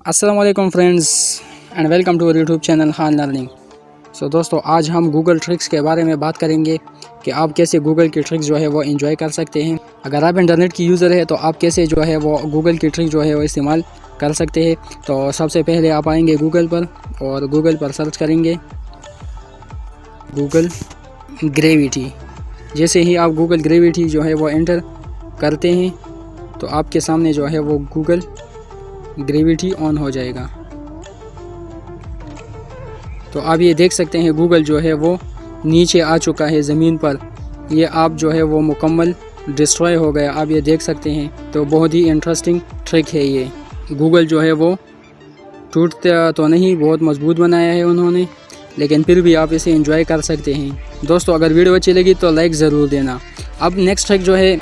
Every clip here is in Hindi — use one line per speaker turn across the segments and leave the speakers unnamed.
अस्सलाम वालेकुम friends and welcome to our YouTube channel Khan learning. So दोस्तों, आज हम गूगल ट्रिक्स के बारे में बात करेंगे कि आप कैसे गूगल की ट्रिक्स जो है वो एंजॉय कर सकते हैं। अगर आप इंटरनेट की यूज़र है तो आप कैसे जो है वो गूगल की ट्रिक जो है वो इस्तेमाल कर सकते हैं। तो सबसे पहले आप आएंगे गूगल पर और गूगल पर सर्च करेंगे गूगल ग्रेविटी। जैसे ही आप गूगल ग्रेविटी जो है वो एंटर करते हैं तो आपके सामने जो है वो गूगल ग्रेविटी ऑन हो जाएगा। तो आप ये देख सकते हैं गूगल जो है वो नीचे आ चुका है ज़मीन पर। ये आप जो है वो मुकम्मल डिस्ट्रॉय हो गया, आप ये देख सकते हैं। तो बहुत ही इंटरेस्टिंग ट्रिक है ये। गूगल जो है वो टूटता तो नहीं, बहुत मजबूत बनाया है उन्होंने, लेकिन फिर भी आप इसे एंजॉय कर सकते हैं। दोस्तों, अगर वीडियो अच्छी लगी तो लाइक ज़रूर देना। अब नेक्स्ट ट्रिक जो है,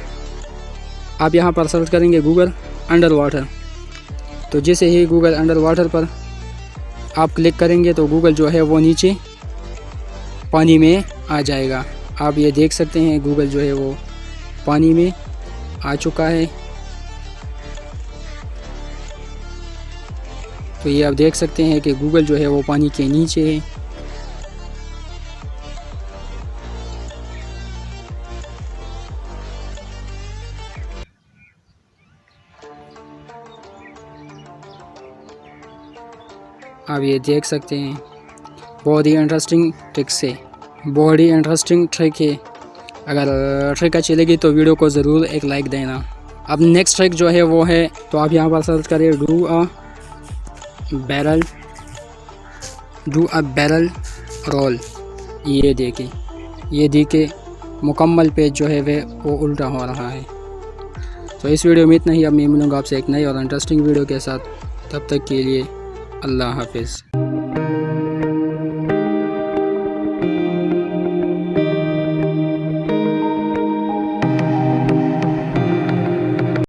आप यहाँ पर सर्च करेंगे गूगल अंडर वाटर। तो जैसे ही गूगल अंडर वाटर पर आप क्लिक करेंगे तो गूगल जो है वो नीचे पानी में आ जाएगा। आप ये देख सकते हैं गूगल जो है वो पानी में आ चुका है। तो ये आप देख सकते हैं कि गूगल जो है वो पानी के नीचे है। आप ये देख सकते हैं, बहुत ही इंटरेस्टिंग ट्रिक्स है, बहुत ही इंटरेस्टिंग ट्रिक है। अगर ट्रिक अच्छी लगी तो वीडियो को ज़रूर एक लाइक देना। अब नेक्स्ट ट्रिक जो है वो है, तो आप यहाँ पर सर्च करें डू अ बैरल रोल। ये देखिए मुकम्मल पेज जो है वो उल्टा हो रहा है। तो इस वीडियो में इतना ही। अब मैं मिलूँगा आपसे एक नई और इंटरेस्टिंग वीडियो के साथ। तब तक के लिए अल्लाह हाफिज़।